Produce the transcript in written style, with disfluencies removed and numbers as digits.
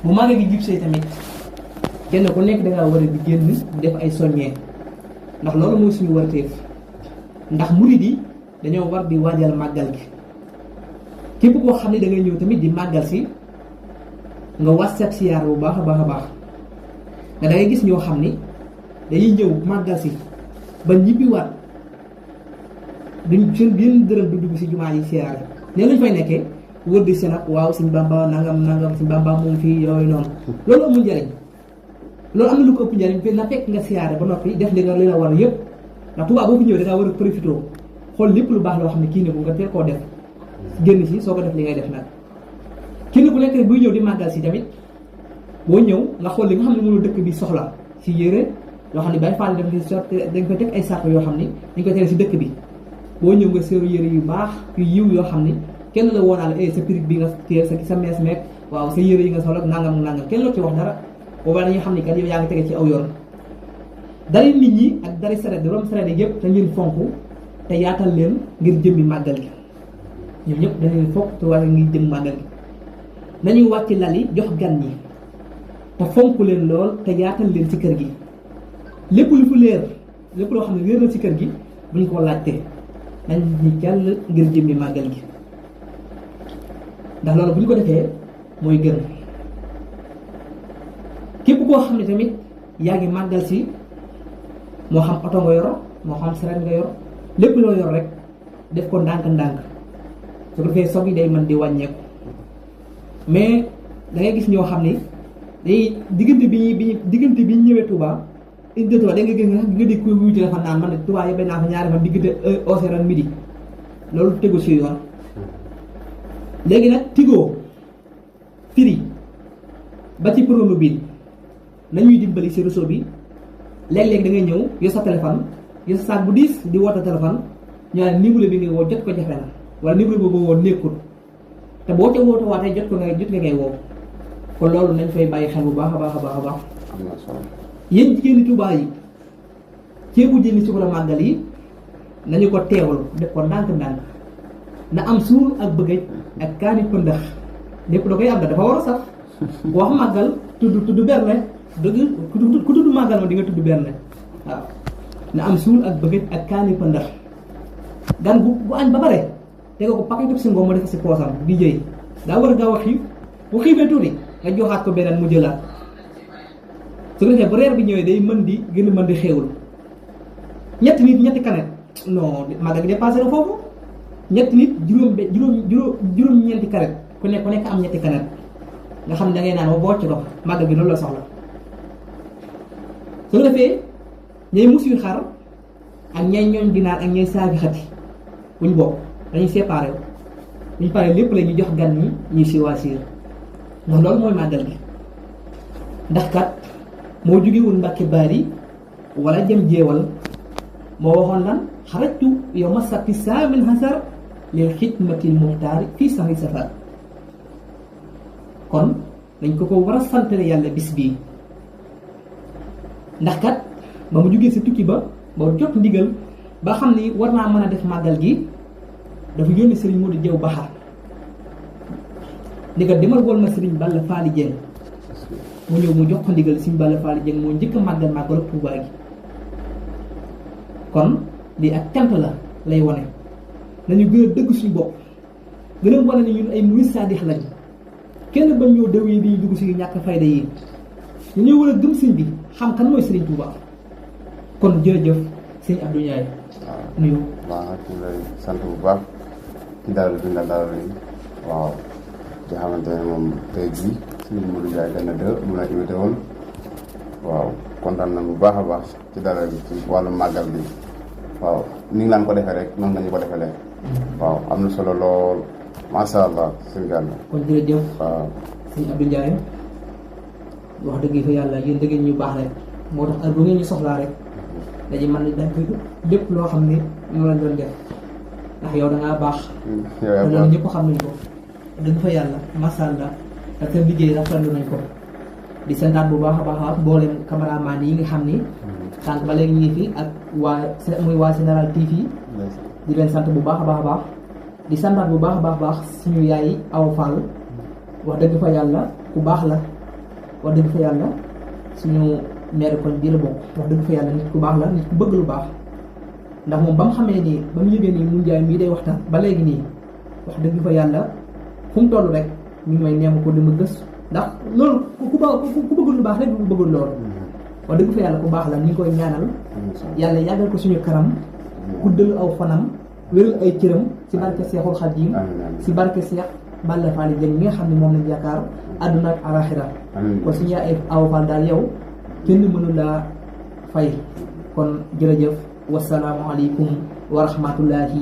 bu màggal gi jub see tamit kenn ku nekk dangaa war a di génn di def ay soññee ndax loolu mooy suñu warteef ndax murid yi dañoo war di waajal màggal gi képp koo xam ne da ngay ñëw tamit di màggal si nga wàccat siyaar bu baax a baax a baax nga da ngay gis ñoo xam ni dañuy ñëw màggal si ba ñibbiwaat duñ seen benn dërëm du dugg si jumaa yi siyaare ne lañ fay nekkee wër di seen ak waaw Sëñ Bamba nangam Sëñ Bamba moom fii yooyu noonu loolu amul njëriñ loolu am na lu ko ëpp njëriñ fi na fekk nga siyaare ba noppi def li nga war yëpp ndax Tuubaa boo fi ñëwee dangaa war a profité xool lépp lu baax loo xam ne kii ne bu nga teel koo def génn si soo ko def li ngay def nag kenn ku nekk buy ñëw di màggal si tamit boo ñëw nga xool li nga xam ne moom la dëkk bi soxla si yére yoo xam ne Baay Faal dañ koy teg ay sàrt yoo xam ne dañ koy tere si dëkk bi boo ñëw nga séeru yére yu baax yu yiw yoo xam ne kenn la woonaale sa pirig bi nga téye sa mees meek waaw sa yére yi nga soxla nangam kenn la ci wax dara boobaa dañuy xam ne kat yow yaa ngi tege ci aw yoon dari nit ñi ak dari saret rom saret yëpp te ngeen fonk te yaatal leen ngir jëmmi màggal gi ñoom ñëpp dañ leen fonk te war ngir jëm màggal gi nañuy wàcc lal yi jox gan ñi te fonk leen lool te yaatal leen ci kër gi lépp lu fu leer lépp loo xam ne leer na ci kër gi buñ ko laajte nañ ñi jàll ngir jëmmi màggal gi ndax loolu bu ñu ko defee mooy gën képp koo xam ne tamit yaa ngi màggal si moo xam oto nga yor moo xam saret nga yor lépp loo yor rek def ko ndànk-ndànk su ko defee soog yi day mën di wàññeeku mais da ngay gis ñoo xam ne day diggante bi ñu ñëwee Touba indi Touba da nga gis nga di koy wuyu téléphone naan man de Touba yëpp naa fa ñaari fan diggante 11h midi loolu tegu si yoon léegi nag Tigo Free ba ci Promobile nañuy dimbali si réseau bi léeg-léeg da ngay ñëw yor sa téléphone yor sa saak bu diis di woote téléphone ñu ne numéro bi ngay woo jot ko jafe na wala numéro boobu woo nekkul te boo ca woote waatee jot nga ngay woo kon loolu nañ fay bàyyi xel bu baax a baax a baax a baax. am na solo yéen jigéeni Tuubaa yi ceebu jëni suba la màggal yi nañu ko teewal def ko ndànk-ndànk na am suul ak bëggëj ak kaani pëndax lépp da koy am dafa war a saf wax màggal tudd berne dëgg ku tudd màggal ma di nga tudd berne waaw na am suul ak bëggëj ak kaani pëndax gan bu añ ba pare te nga ko paquet si ngoom mu def si poosam di jëy daa war a gaaw a xiif bu xiifee tuuti nga joxaat ko beneen mu jëlaat su ko defee bu reer bi ñëwee day mën di gën a mën di xéewul ñetti nit ñetti kanet non màggal gi dépassé na foofu ñetti nit juróom-ñeenti kanet ku nekk am ñetti kanet nga xam ne da ngay naan ba bocc ko màggal gi loolu la soxla su ko defee ñay mus yu xar ak ñay ñooñ ginaar ak ñay saagi xati buñ bokk dañuy séparé wu buñ paree lépp la ñu jox gan ñi ñuy siwaasiir ndax loolu mooy màggal gi ndax kat moo jógewul Mbàkke Baari wala jëm jeewal moo waxoon lan xarajtu yow ma sabti saamin hasar lil xidmatil muxtaari fii sahri safar kon dañ ko war a santale yàlla bis bii ndax kat ba mu jógee si tukki ba jot ndigal ba xam ni war naa mën a def màggal gi dafa yónni sëriñ Modou Diaw Baxar ni ko demal wol ma sëriñ Balla Faali Jeng mu ñëw mu jox ko ndigal sëriñ Balla Faali Jeng moo njëkk a màggal màggalu Tuubaa gi kon lii ak cant la lay wane nañu gën a dëgg suñu bopp gën a wane ni ñun ay murid saadix lañ kenn bañ ñoo déw yi bi ñu dugg si ñàkk fayda yi ñu ñëw war a gëm sëñ bi xam kan mooy sëriñ Tuubaa kon jërëjëf sëñ Abdou Ndiaye nuyu waaw ñu lay sant bu baax ci dalal bi nga dalal yi waaw ci xamante ne moom tey jii sëñ Modou Ndiaye Gana 2 mu la invité woon waaw kontaan na bu baax a baax ci dalal bi ci wàllu màggal bi waaw ni nga laan ko defee rek noonu lañu ko defee leen waaw am na solo lool masha Allah sëñ Gana kon jërëjëf waaw sëñ Abdou Ndiaye wax dëgg fa yàlla yéen dëgg ñu baax rek moo tax heure bu ngeen ñu soxlaa rek dañuy mën dañ koy lépp loo xam ne moom lañ doon def ndax yow da ngaa baax te loolu ñëpp xam nañ ko dëgg fa yàlla masha Allah ak sa liggéey rafetlu nañ ko di santaat bu baax a baax a mboolem cameraman yi nga xam ni sànq ba léegi ñu ngi fi ak waa Général TV di leen sant bu baax a baax a baax di santaat bu baax a baax suñu yaay Awa Fall wax dëgg fa yàlla ku baax la wax dëgg fa yàlla suñu maire koñ bii la bokk wax dëgg fa yàlla nit ku baax la nit ku bëgg lu baax ndax moom ba mu xamee nii ba mu yëgee nii mu njaay mii day waxtaan ba léegi nii wax dëgg fa yàlla fu mu toll rek ñu ngi may neem ko di ma gës ndax loolu ku bëggul lu baax rek bu bëggul loolu wax dëgg fa yàlla ku baax la ñu ngi koy ñaanal yàlla yàggal ko suñu kanam guddal aw fanam wéral ay cëram ci barke Seexul Xadiim ci barke Seex Balla Faali Jeng mi nga xam ne moom lañ yaakaar àdduna ak alaxira kon suñu yaay Awa Fall daal yow kenn mënu laa fay kon jërëjëf wasalaamu aleykum wa rahmatullahi